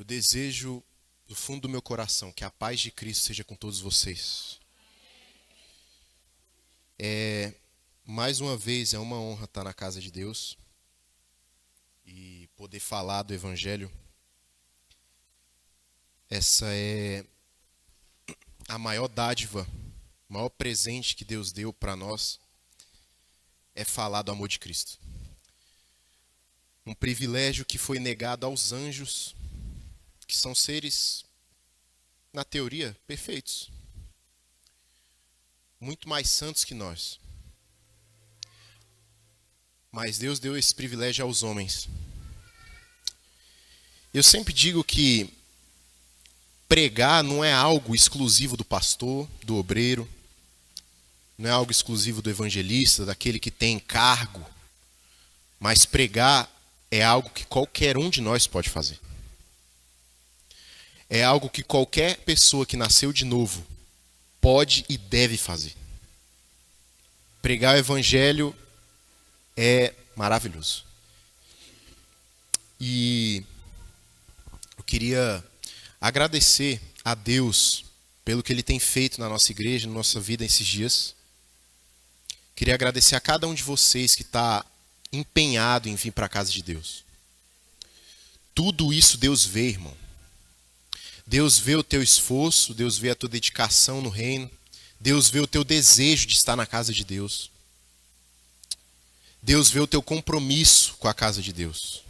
desejo do fundo do meu coração que a paz de Cristo seja com todos vocês. Mais uma vez, é uma honra estar na casa de Deus e poder falar do Evangelho. Essa é a maior dádiva, o maior presente que Deus deu para nós, é falar do amor de Cristo. Um privilégio que foi negado aos anjos, que são seres, na teoria, perfeitos. Muito mais santos que nós. Mas Deus deu esse privilégio aos homens. Eu sempre digo que pregar não é algo exclusivo do pastor, do obreiro, não é algo exclusivo do evangelista, daquele que tem cargo, mas pregar é algo que qualquer um de nós pode fazer. É algo que qualquer pessoa que nasceu de novo pode e deve fazer. Pregar o evangelho é maravilhoso. E eu queria agradecer a Deus pelo que Ele tem feito na nossa igreja, na nossa vida esses dias. Queria agradecer a cada um de vocês que está empenhado em vir para a casa de Deus. Tudo isso Deus vê, irmão. Deus vê o teu esforço, Deus vê a tua dedicação no reino, Deus vê o teu desejo de estar na casa de Deus. Deus vê o teu compromisso com a casa de Deus.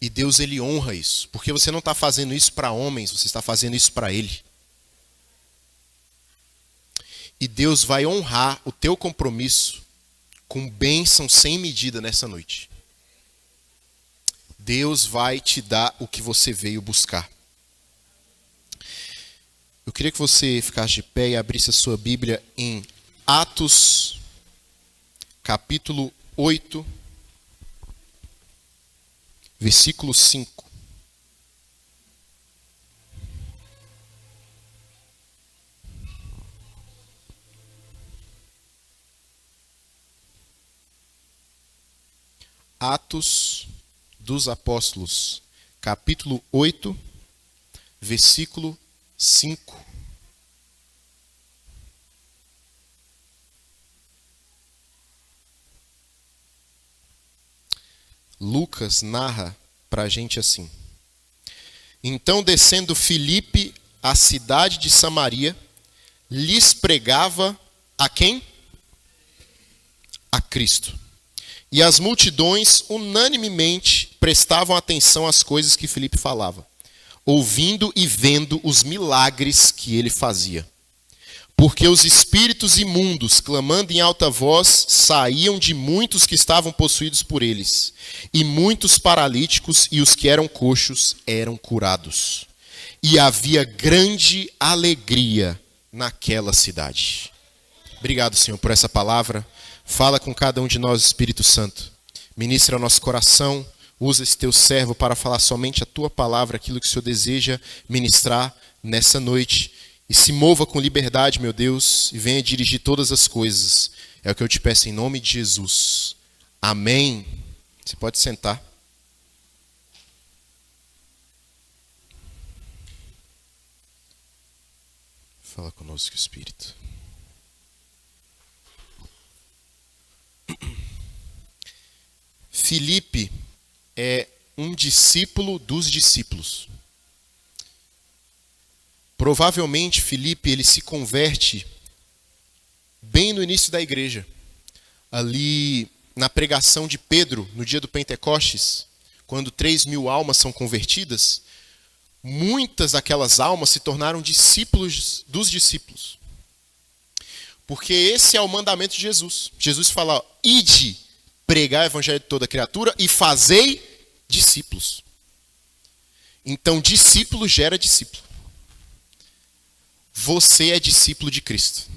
E Deus, Ele honra isso, porque você não está fazendo isso para homens, você está fazendo isso para Ele. E Deus vai honrar o teu compromisso com bênção sem medida nessa noite. Deus vai te dar o que você veio buscar. Eu queria que você ficasse de pé e abrisse a sua Bíblia em Atos, capítulo 8, versículo 5. Atos dos Apóstolos, capítulo 8, versículo 5. Lucas narra para a gente assim: Então, descendo Filipe à cidade de Samaria, lhes pregava a quem? A Cristo. E as multidões unanimemente prestavam atenção às coisas que Filipe falava, ouvindo e vendo os milagres que ele fazia. Porque os espíritos imundos, clamando em alta voz, saíam de muitos que estavam possuídos por eles, e muitos paralíticos e os que eram coxos eram curados. E havia grande alegria naquela cidade. Obrigado, Senhor, por essa palavra. Fala com cada um de nós, Espírito Santo. Ministra o nosso coração. Usa esse teu servo para falar somente a tua palavra, aquilo que o Senhor deseja ministrar nessa noite. E se mova com liberdade, meu Deus, e venha dirigir todas as coisas. É o que eu te peço em nome de Jesus. Amém. Você pode sentar. Fala conosco, Espírito. Filipe é um discípulo dos discípulos. Provavelmente Filipe ele se converte bem no início da igreja. Ali na pregação de Pedro, no dia do Pentecostes, quando 3.000 almas são convertidas, muitas daquelas almas se tornaram discípulos dos discípulos. Porque esse é o mandamento de Jesus. Jesus fala, ide pregar o evangelho de toda criatura e fazei discípulos. Então, discípulo gera discípulo. Você é discípulo de Cristo.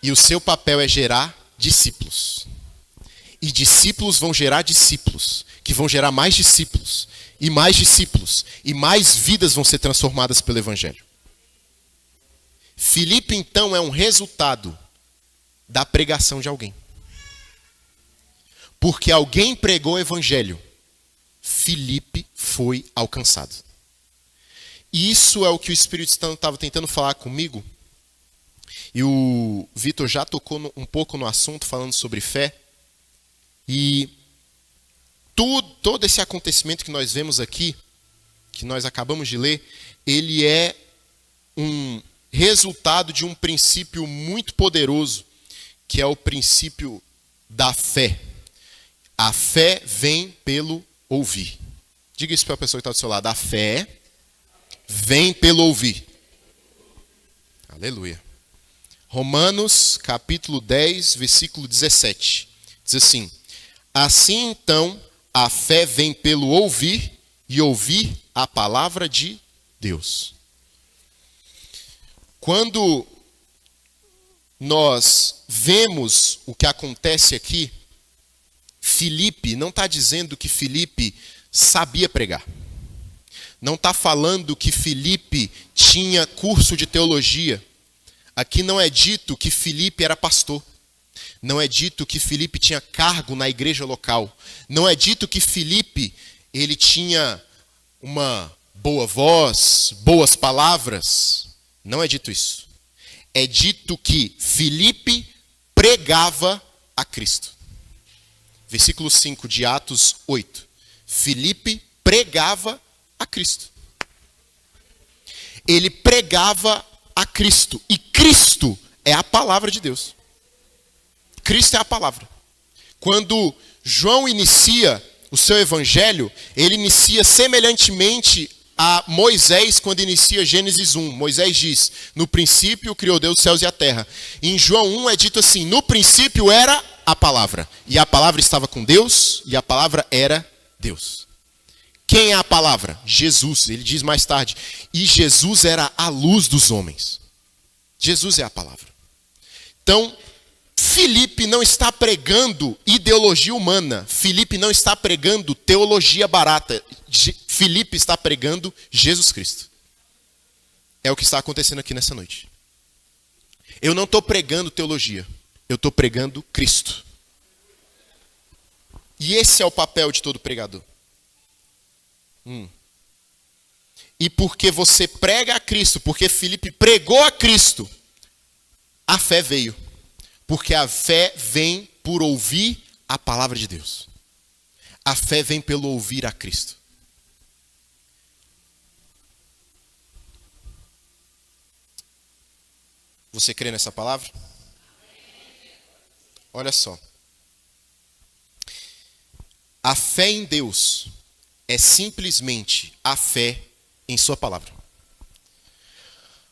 E o seu papel é gerar discípulos. E discípulos vão gerar discípulos, que vão gerar mais discípulos, e mais vidas vão ser transformadas pelo evangelho. Filipe, então, é um resultado da pregação de alguém. Porque alguém pregou o evangelho. Filipe foi alcançado. E isso é o que o Espírito Santo estava tentando falar comigo. E o Vitor já tocou um pouco no assunto, falando sobre fé. E todo esse acontecimento que nós vemos aqui, que nós acabamos de ler, ele é um resultado de um princípio muito poderoso, que é o princípio da fé. A fé vem pelo ouvir. Diga isso para a pessoa que está do seu lado. A fé vem pelo ouvir. Aleluia. Romanos, capítulo 10, versículo 17. Diz assim: assim então, a fé vem pelo ouvir, e ouvir a palavra de Deus. Quando nós vemos o que acontece aqui, Filipe, não está dizendo que Filipe sabia pregar. Não está falando que Filipe tinha curso de teologia. Aqui não é dito que Filipe era pastor. Não é dito que Filipe tinha cargo na igreja local. Não é dito que Filipe ele tinha uma boa voz, boas palavras. Não é dito isso. É dito que Filipe pregava a Cristo. Versículo 5 de Atos 8. Filipe pregava a Cristo. Ele pregava a Cristo. E Cristo é a palavra de Deus. Cristo é a palavra. Quando João inicia o seu evangelho, ele inicia semelhantemente a Moisés quando inicia Gênesis 1. Moisés diz: no princípio criou Deus os céus e a terra. E em João 1 é dito assim: no princípio era a palavra. E a palavra estava com Deus e a palavra era Deus. Quem é a palavra? Jesus. Ele diz mais tarde: e Jesus era a luz dos homens. Jesus é a palavra. Então, Filipe não está pregando ideologia humana. Filipe não está pregando teologia barata. Filipe está pregando Jesus Cristo. É o que está acontecendo aqui nessa noite. Eu não estou pregando teologia. Eu estou pregando Cristo. E esse é o papel de todo pregador. E porque você prega a Cristo, porque Filipe pregou a Cristo, a fé veio. Porque a fé vem por ouvir a palavra de Deus. A fé vem pelo ouvir a Cristo. Você crê nessa palavra? Olha só. A fé em Deus é simplesmente a fé em sua palavra.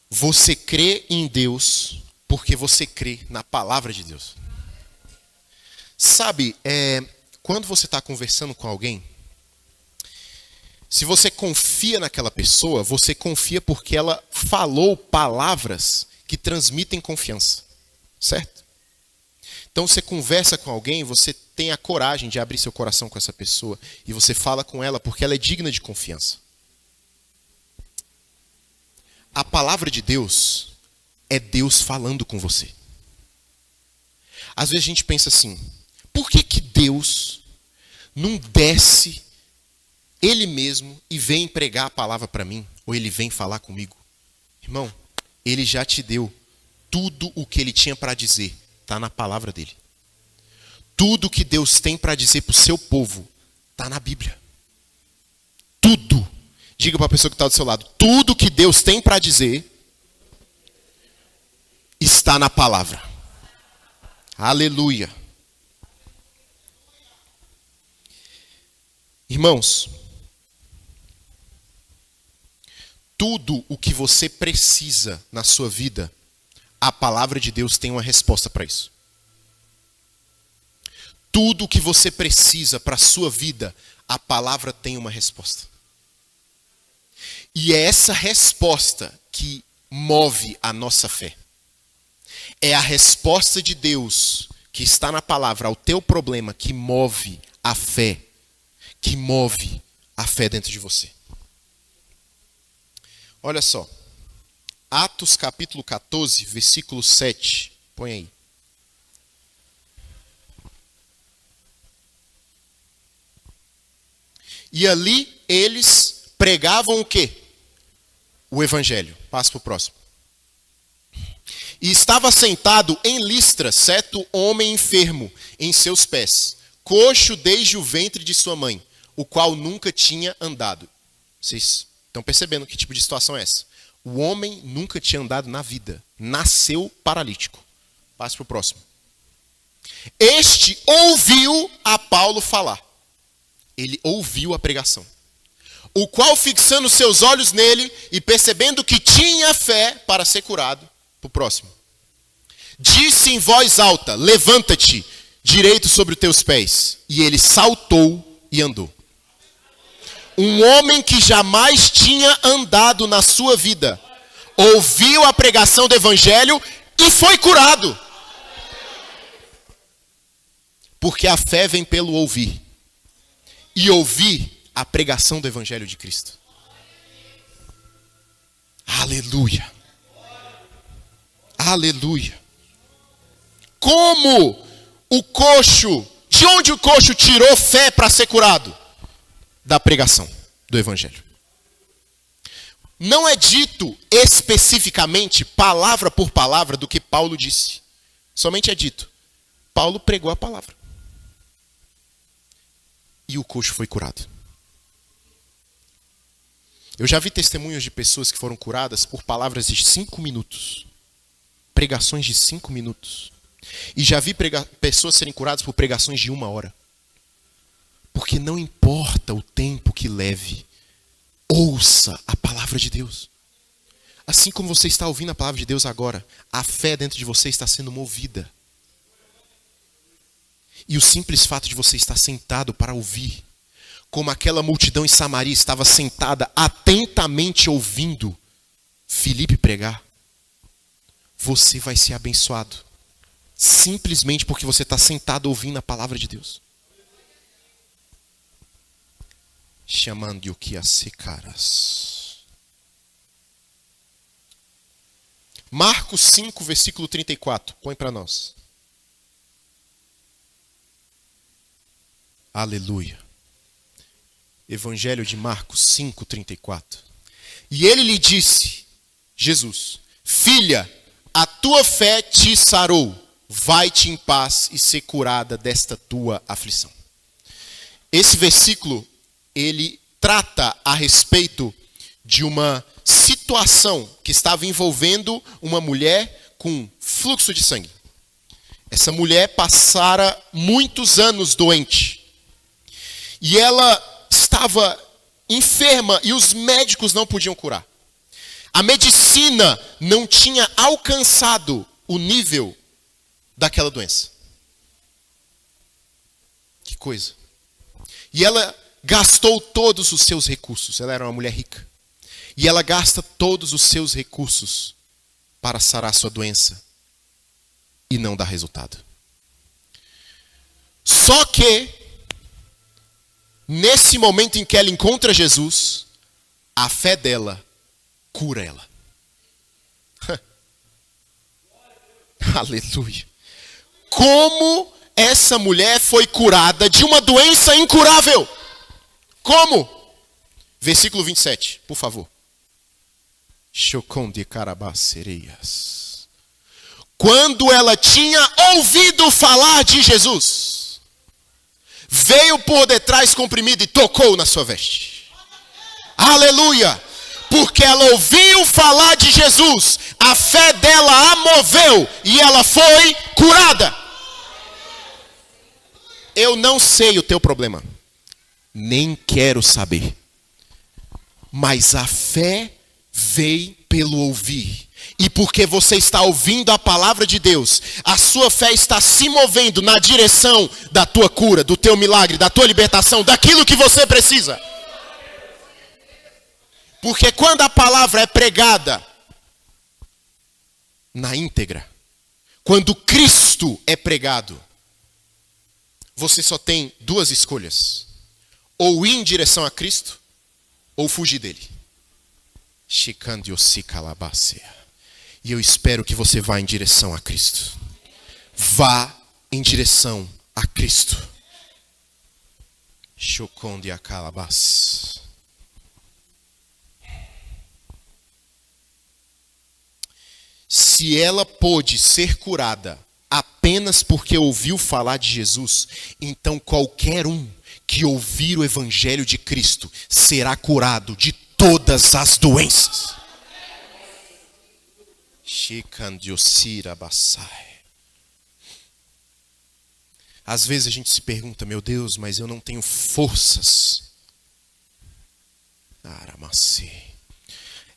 Você crê em Deus porque você crê na palavra de Deus. Sabe, quando você está conversando com alguém, se você confia naquela pessoa, você confia porque ela falou palavras que transmitem confiança. Certo? Então você conversa com alguém, você tem a coragem de abrir seu coração com essa pessoa e você fala com ela porque ela é digna de confiança. A palavra de Deus é Deus falando com você. Às vezes a gente pensa assim: por que Deus não desce Ele mesmo e vem pregar a palavra para mim? Ou Ele vem falar comigo? Irmão, Ele já te deu tudo o que Ele tinha para dizer. Está na palavra dele. Tudo que Deus tem para dizer para o seu povo está na Bíblia. Tudo. Diga para a pessoa que está do seu lado: tudo que Deus tem para dizer está na palavra. Aleluia. Irmãos, tudo o que você precisa na sua vida, a palavra de Deus tem uma resposta para isso. Tudo o que você precisa para a sua vida, a palavra tem uma resposta. E é essa resposta que move a nossa fé. É a resposta de Deus que está na palavra ao teu problema que move a fé. Que move a fé dentro de você. Olha só. Atos capítulo 14, versículo 7. Põe aí. E ali eles pregavam o quê? O evangelho. Passa para o próximo. E estava sentado em Listra certo homem enfermo em seus pés, coxo desde o ventre de sua mãe, o qual nunca tinha andado. Vocês estão percebendo que tipo de situação é essa? O homem nunca tinha andado na vida. Nasceu paralítico. Passe para o próximo. Este ouviu a Paulo falar. Ele ouviu a pregação. O qual, fixando seus olhos nele e percebendo que tinha fé para ser curado. Para o próximo. Disse em voz alta, levanta-te, direito sobre os teus pés. E ele saltou e andou. Um homem que jamais tinha andado na sua vida, ouviu a pregação do evangelho e foi curado. Porque a fé vem pelo ouvir. E ouvir a pregação do evangelho de Cristo. Aleluia. Aleluia. Como o coxo, de onde o coxo tirou fé para ser curado? Da pregação do evangelho. Não é dito especificamente, palavra por palavra, do que Paulo disse. Somente é dito, Paulo pregou a palavra. E o coxo foi curado. Eu já vi testemunhos de pessoas que foram curadas por palavras de 5 minutos. Pregações de 5 minutos. E já vi pessoas serem curadas por pregações de 1 hora. Porque não importa o tempo que leve, ouça a palavra de Deus. Assim como você está ouvindo a palavra de Deus agora, a fé dentro de você está sendo movida. E o simples fato de você estar sentado para ouvir, como aquela multidão em Samaria estava sentada atentamente ouvindo Filipe pregar, você vai ser abençoado. Simplesmente porque você está sentado ouvindo a palavra de Deus. Chamando o que a caras. Marcos 5, versículo 34. Põe para nós. Aleluia. Evangelho de Marcos 5, 34. E ele lhe disse, Jesus, filha, a tua fé te sarou. Vai-te em paz e ser curada desta tua aflição. Esse versículo, ele trata a respeito de uma situação que estava envolvendo uma mulher com fluxo de sangue. Essa mulher passara muitos anos doente. E ela estava enferma e os médicos não podiam curar. A medicina não tinha alcançado o nível daquela doença. Que coisa. E ela gastou todos os seus recursos. Ela era uma mulher rica. E ela gasta todos os seus recursos para sarar sua doença. E não dá resultado. Só que, nesse momento em que ela encontra Jesus, a fé dela cura ela. Aleluia. Como essa mulher foi curada de uma doença incurável? Como? Versículo 27, por favor. Chocão de carabacereias. Quando ela tinha ouvido falar de Jesus, veio por detrás comprimido e tocou na sua veste. Aleluia! Porque ela ouviu falar de Jesus, a fé dela a moveu e ela foi curada. Eu não sei o teu problema, nem quero saber, mas a fé vem pelo ouvir. E porque você está ouvindo a palavra de Deus, a sua fé está se movendo na direção da tua cura, do teu milagre, da tua libertação, daquilo que você precisa. Porque quando a palavra é pregada na íntegra, quando Cristo é pregado, você só tem 2 escolhas. Ou ir em direção a Cristo, ou fugir dele. E eu espero que você vá em direção a Cristo. Vá em direção a Cristo. Choconde a calabás. Se ela pôde ser curada apenas porque ouviu falar de Jesus, então qualquer um que ouvir o evangelho de Cristo será curado de todas as doenças. Às vezes a gente se pergunta, meu Deus, mas eu não tenho forças.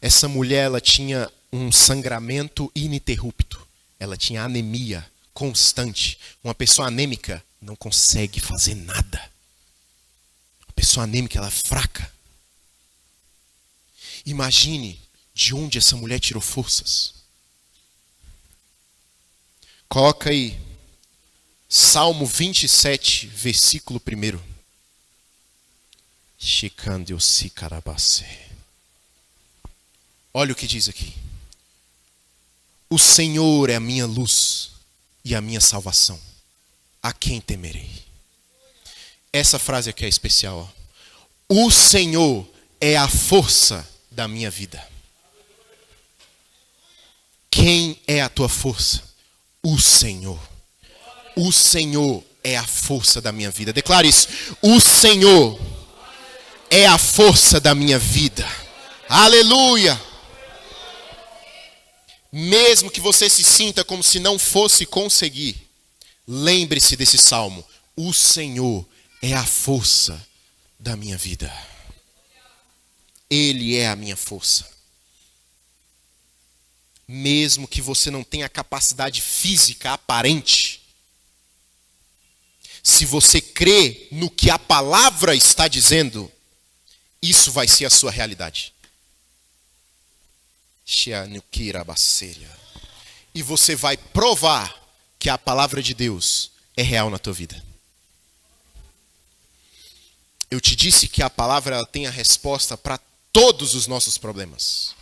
Essa mulher, ela tinha um sangramento ininterrupto. Ela tinha anemia constante. Uma pessoa anêmica não consegue fazer nada. Uma pessoa anêmica, ela é fraca. Imagine de onde essa mulher tirou forças. Coloca aí, Salmo 27, versículo 1. Olha o que diz aqui. O Senhor é a minha luz e a minha salvação. A quem temerei? Essa frase aqui é especial. Ó. O Senhor é a força da minha vida. Quem é a tua força? O Senhor. O Senhor é a força da minha vida. Declare isso. O Senhor é a força da minha vida. Aleluia. Mesmo que você se sinta como se não fosse conseguir, lembre-se desse salmo. O Senhor é a força da minha vida. Ele é a minha força. Mesmo que você não tenha capacidade física aparente, se você crê no que a palavra está dizendo, isso vai ser a sua realidade. E você vai provar que a palavra de Deus é real na tua vida. Eu te disse que a palavra ela tem a resposta para todos os nossos problemas.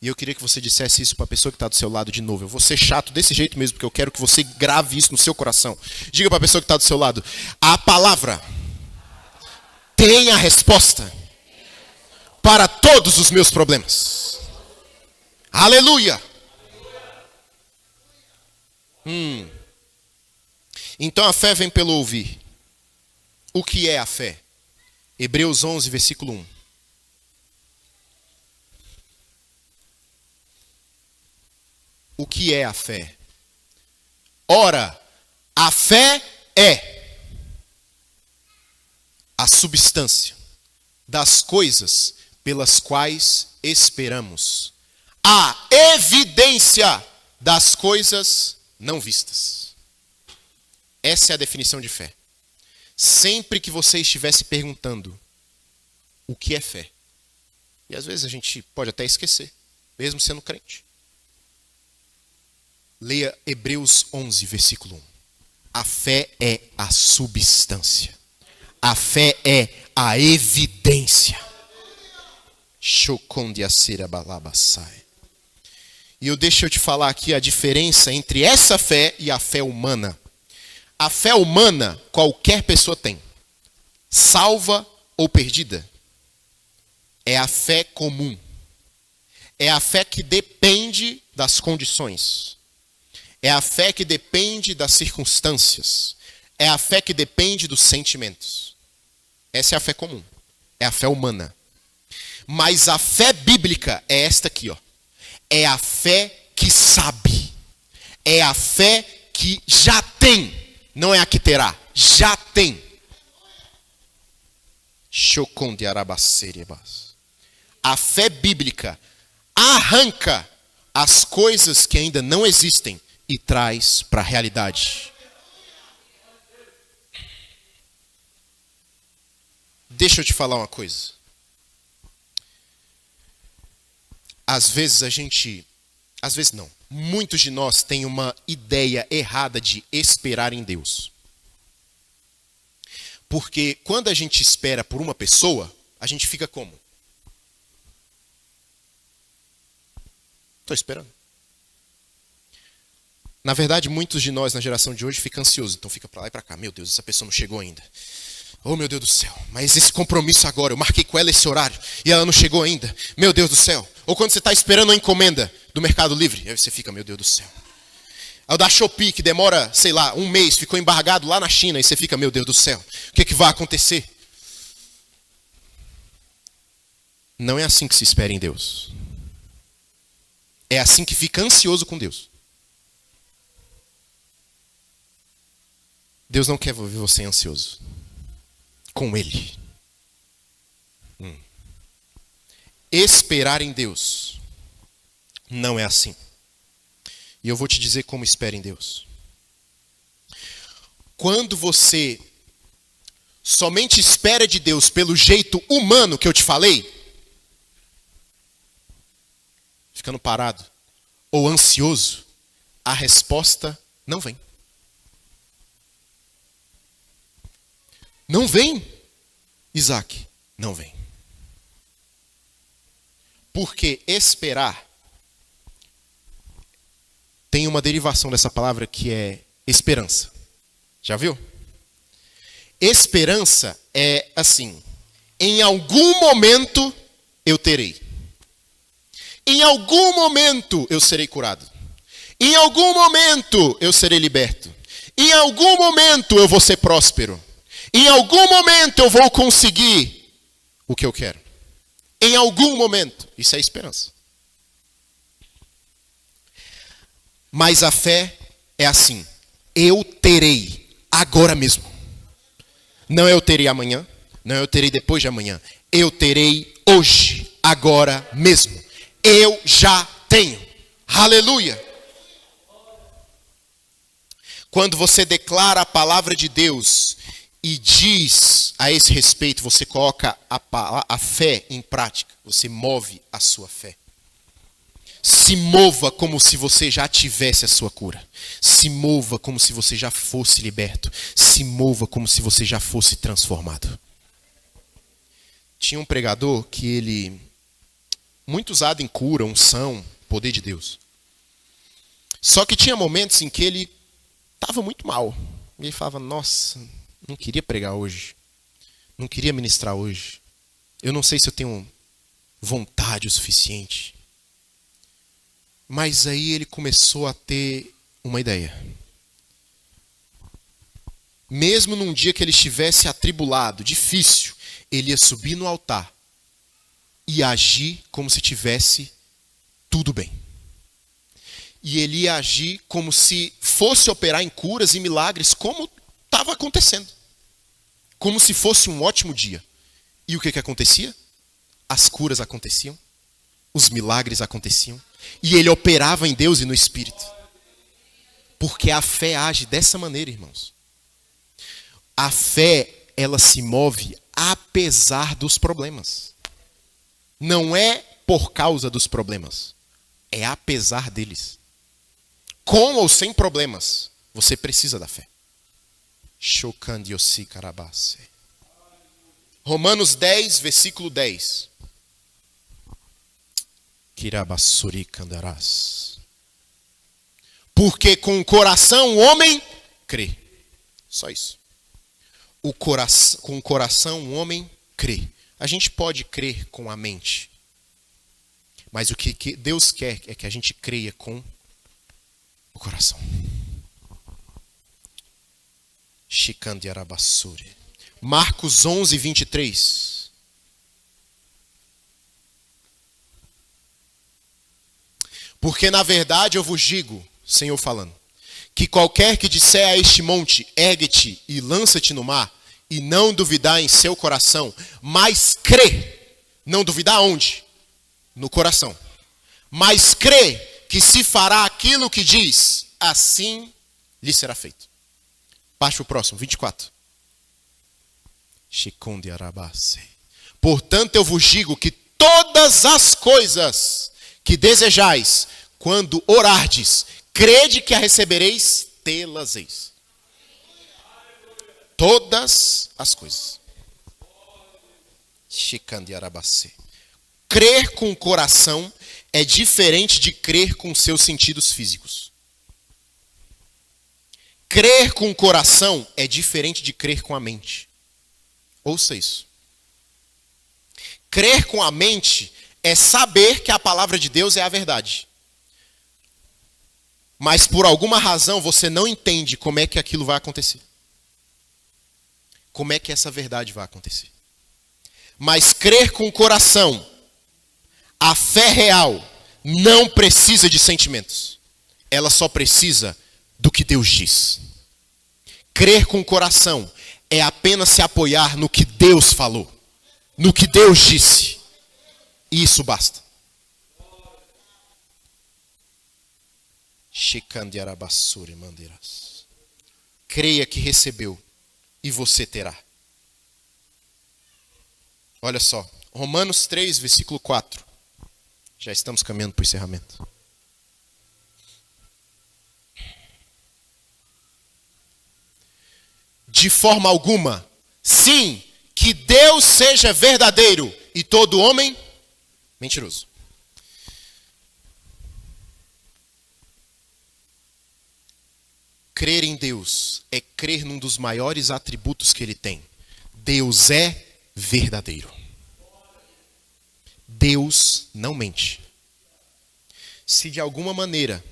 E eu queria que você dissesse isso para a pessoa que está do seu lado de novo. Eu vou ser chato desse jeito mesmo, porque eu quero que você grave isso no seu coração. Diga para a pessoa que está do seu lado. A palavra tem a resposta para todos os meus problemas. Aleluia! Então a fé vem pelo ouvir. O que é a fé? Hebreus 11, versículo 1. O que é a fé? Ora, a fé é a substância das coisas pelas quais esperamos, a evidência das coisas não vistas. Essa é a definição de fé. Sempre que você estiver se perguntando o que é fé, e às vezes a gente pode até esquecer, mesmo sendo crente. Leia Hebreus 11, versículo 1. A fé é a substância. A fé é a evidência. E deixa eu te falar aqui a diferença entre essa fé e a fé humana. A fé humana, qualquer pessoa tem. Salva ou perdida. É a fé comum. É a fé que depende das condições. É a fé que depende das circunstâncias. É a fé que depende dos sentimentos. Essa é a fé comum. É a fé humana. Mas a fé bíblica é esta aqui, ó. É a fé que sabe. É a fé que já tem. Não é a que terá. Já tem. A fé bíblica arranca as coisas que ainda não existem e traz para a realidade. Deixa eu te falar uma coisa. Às vezes não. Muitos de nós têm uma ideia errada de esperar em Deus. Porque quando a gente espera por uma pessoa, a gente fica como? Estou esperando. Na verdade, muitos de nós na geração de hoje ficam ansiosos. Então fica para lá e para cá. Meu Deus, essa pessoa não chegou ainda. Oh, meu Deus do céu, mas esse compromisso agora, eu marquei com ela esse horário e ela não chegou ainda. Meu Deus do céu. Ou quando você está esperando uma encomenda do Mercado Livre, aí você fica, meu Deus do céu. Aí o da Shopee, que demora, sei lá, um mês, ficou embargado lá na China, e você fica, meu Deus do céu, o que vai acontecer? Não é assim que se espera em Deus. É assim que fica ansioso com Deus. Deus não quer ver você ansioso com Ele. Esperar em Deus não é assim. E eu vou te dizer como espera em Deus. Quando você somente espera de Deus pelo jeito humano que eu te falei, ficando parado ou ansioso, a resposta não vem. Não vem, Isaac, não vem. Porque esperar tem uma derivação dessa palavra que é esperança. Já viu? Esperança é assim: em algum momento eu terei. Em algum momento eu serei curado. Em algum momento eu serei liberto. Em algum momento eu vou ser próspero. Em algum momento eu vou conseguir o que eu quero. Em algum momento. Isso é esperança. Mas a fé é assim: eu terei agora mesmo. Não eu terei amanhã, não eu terei depois de amanhã. Eu terei hoje, agora mesmo. Eu já tenho. Aleluia. Quando você declara a palavra de Deus e diz a esse respeito, você coloca a fé em prática. Você move a sua fé. Se mova como se você já tivesse a sua cura. Se mova como se você já fosse liberto. Se mova como se você já fosse transformado. Tinha um pregador que ele, muito usado em cura, unção, poder de Deus. Só que tinha momentos em que ele estava muito mal. E ele falava, nossa, não queria pregar hoje. Não queria ministrar hoje. Eu não sei se eu tenho vontade o suficiente. Mas aí ele começou a ter uma ideia. Mesmo num dia que ele estivesse atribulado, difícil, ele ia subir no altar e agir como se tivesse tudo bem. E ele ia agir como se fosse operar em curas e milagres como estava acontecendo. Como se fosse um ótimo dia. E o que acontecia? As curas aconteciam. Os milagres aconteciam. E ele operava em Deus e no Espírito. Porque a fé age dessa maneira, irmãos. A fé, ela se move apesar dos problemas. Não é por causa dos problemas. É apesar deles. Com ou sem problemas, você precisa da fé. Romanos 10, versículo 10. Porque com o coração o homem crê. Só isso. Com o coração o homem crê. A gente pode crer com a mente. Mas o que Deus quer é que a gente creia com o coração. Marcos 11, 23. Porque na verdade eu vos digo, Senhor falando, que qualquer que disser a este monte, ergue-te e lança-te no mar, e não duvidar em seu coração, mas crê, não duvidar onde? No coração. Mas crê que se fará aquilo que diz, assim lhe será feito. Parte para o próximo, 24. Portanto eu vos digo que todas as coisas que desejais, quando orardes, crede que a recebereis, tê-las-eis. Todas as coisas. Crer com o coração é diferente de crer com seus sentidos físicos. Crer com o coração é diferente de crer com a mente. Ouça isso. Crer com a mente é saber que a palavra de Deus é a verdade. Mas por alguma razão você não entende como é que aquilo vai acontecer. Como é que essa verdade vai acontecer. Mas crer com o coração, a fé real, não precisa de sentimentos. Ela só precisa do que Deus diz. Crer com o coração é apenas se apoiar no que Deus falou, no que Deus disse. E isso basta. Creia que recebeu e você terá. Olha só, Romanos 3, versículo 4. Já estamos caminhando para o encerramento. De forma alguma, sim, que Deus seja verdadeiro e todo homem mentiroso. Crer em Deus é crer num dos maiores atributos que Ele tem. Deus é verdadeiro. Deus não mente. Se de alguma maneira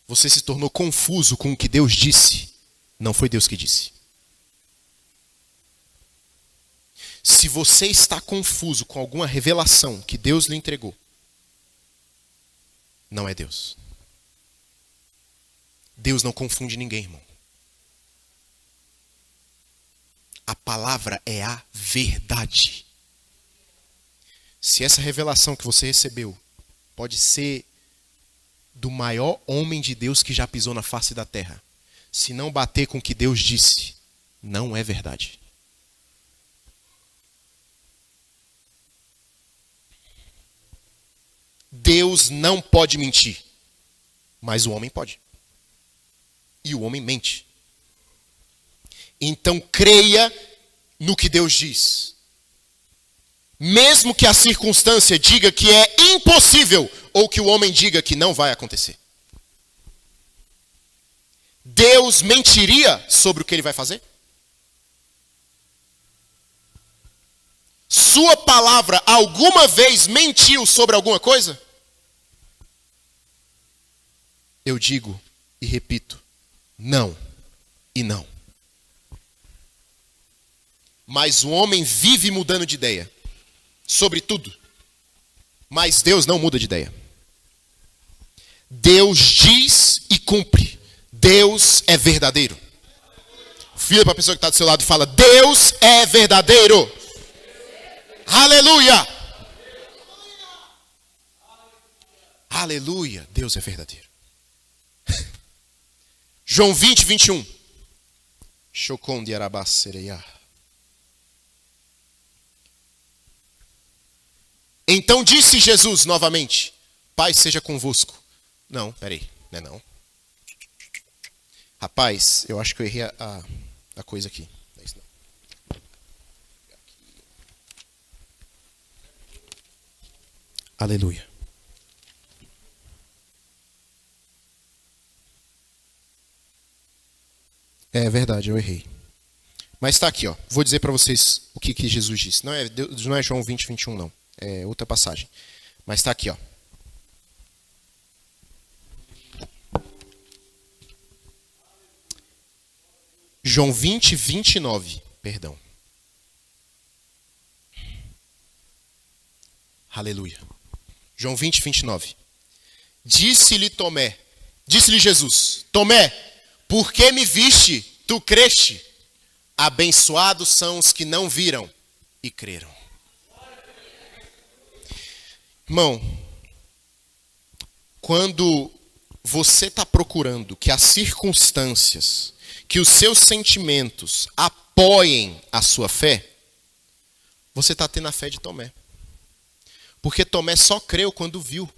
você se tornou confuso com o que Deus disse, não foi Deus que disse. Se você está confuso com alguma revelação que Deus lhe entregou, não é Deus. Deus não confunde ninguém, irmão. A palavra é a verdade. Se essa revelação que você recebeu pode ser do maior homem de Deus que já pisou na face da terra, se não bater com o que Deus disse, não é verdade. Deus não pode mentir, mas o homem pode. E o homem mente. Então creia no que Deus diz. Mesmo que a circunstância diga que é impossível, ou que o homem diga que não vai acontecer. Deus mentiria sobre o que ele vai fazer? Sua palavra alguma vez mentiu sobre alguma coisa? Eu digo e repito, não e não. Mas o homem vive mudando de ideia sobre tudo. Mas Deus não muda de ideia. Deus diz e cumpre. Deus é verdadeiro. Vira para a pessoa que está do seu lado e fala: Deus é verdadeiro. Aleluia. Aleluia. Deus é verdadeiro. João 20, 21. Chocon de Arabacereia. Então disse Jesus novamente: Pai seja convosco. Não, peraí, não é não. Rapaz, eu acho que eu errei a coisa aqui. Não é isso não. Aleluia. É verdade, eu errei. Mas está aqui, ó. Vou dizer para vocês o que Jesus disse. Não é João 20, 21, não. É outra passagem. Mas está aqui, ó. João 20, 29. Perdão. Aleluia. João 20, 29. Disse-lhe Jesus: Tomé, por que me viste, tu creste? Abençoados são os que não viram e creram. Irmão, quando você está procurando que as circunstâncias, que os seus sentimentos apoiem a sua fé, você está tendo a fé de Tomé. Porque Tomé só creu quando viu.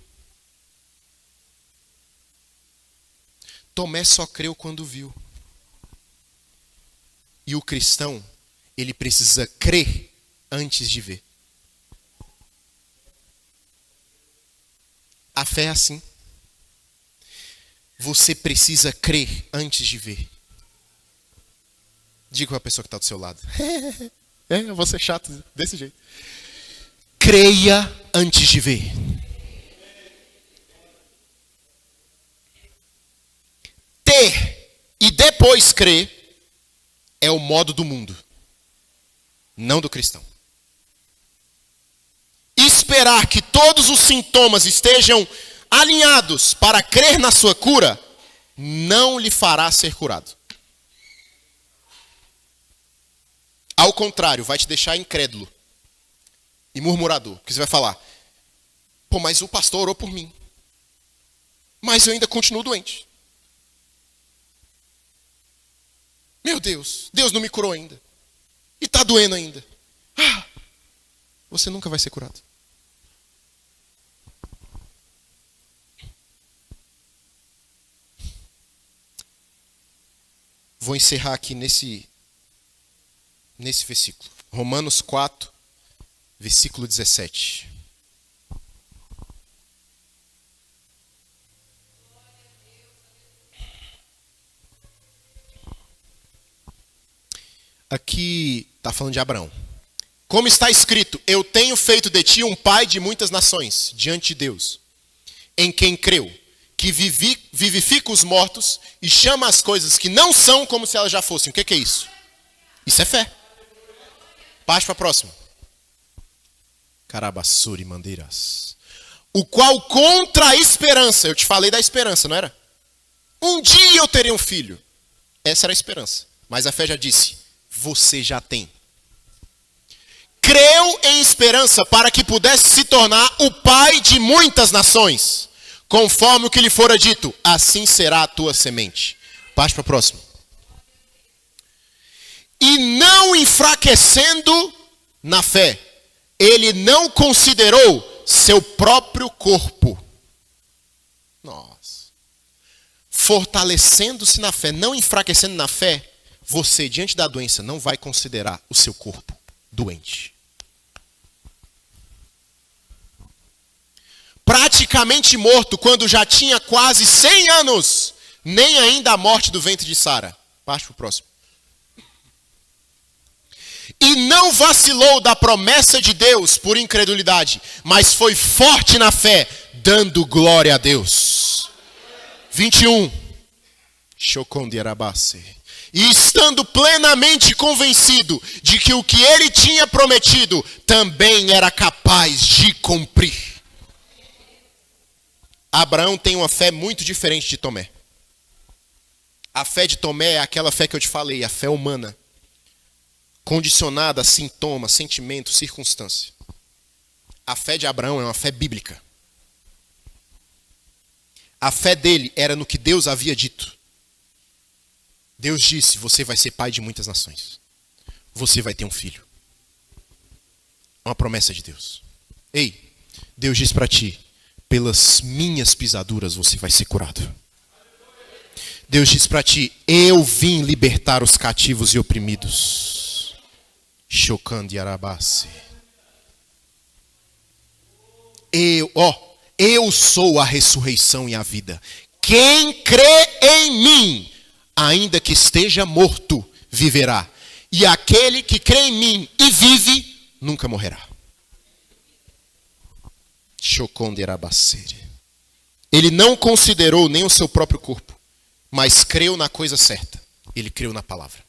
Tomé só creu quando viu. E o cristão, ele precisa crer antes de ver. A fé é assim. Você precisa crer antes de ver. Diga para a pessoa que está do seu lado. Eu vou ser chato desse jeito. Creia antes de ver. Ter e depois crer é o modo do mundo, não do cristão. Esperar que todos os sintomas estejam alinhados para crer na sua cura, não lhe fará ser curado. Ao contrário, vai te deixar incrédulo e murmurador. Porque você vai falar, pô, mas o pastor orou por mim. Mas eu ainda continuo doente. Meu Deus, Deus não me curou ainda. E está doendo ainda. Você nunca vai ser curado. Vou encerrar aqui nesse versículo. Romanos 4, versículo 17. Aqui está falando de Abraão. Como está escrito, eu tenho feito de ti um pai de muitas nações, diante de Deus, em quem creu, que vivifica os mortos e chama as coisas que não são como se elas já fossem. O que é isso? Isso é fé. Parte para a próxima. Carabassuri mandeiras. O qual contra a esperança, eu te falei da esperança, não era? Um dia eu terei um filho. Essa era a esperança. Mas a fé já disse, você já tem. Creu em esperança para que pudesse se tornar o pai de muitas nações. Conforme o que lhe fora dito, assim será a tua semente. Parte para o próximo. E não enfraquecendo na fé, ele não considerou seu próprio corpo. Nossa. Fortalecendo-se na fé, não enfraquecendo na fé, você, diante da doença, não vai considerar o seu corpo doente. Praticamente morto, quando já tinha quase 100 anos, nem ainda a morte do ventre de Sara. Parte para o próximo. E não vacilou da promessa de Deus por incredulidade, mas foi forte na fé, dando glória a Deus. 21. E estando plenamente convencido de que o que ele tinha prometido também era capaz de cumprir. Abraão tem uma fé muito diferente de Tomé. A fé de Tomé é aquela fé que eu te falei, a fé humana. Condicionada a sintoma, sentimento, circunstância. A fé de Abraão é uma fé bíblica. A fé dele era no que Deus havia dito. Deus disse, você vai ser pai de muitas nações. Você vai ter um filho. Uma promessa de Deus. Ei, Deus diz para ti, pelas minhas pisaduras você vai ser curado. Deus diz para ti, eu vim libertar os cativos e oprimidos. Chocando e arabasse. Eu sou a ressurreição e a vida. Quem crê em mim, ainda que esteja morto, viverá. E aquele que crê em mim e vive, nunca morrerá. Ele não considerou nem o seu próprio corpo, mas creu na coisa certa. Ele creu na palavra.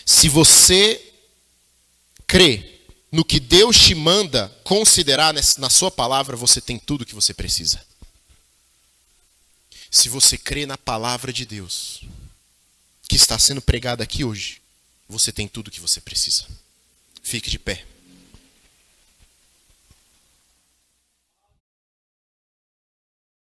Se você crê no que Deus te manda considerar na sua palavra, você tem tudo o que você precisa. Se você crê na palavra de Deus, que está sendo pregada aqui hoje, você tem tudo o que você precisa. Fique de pé.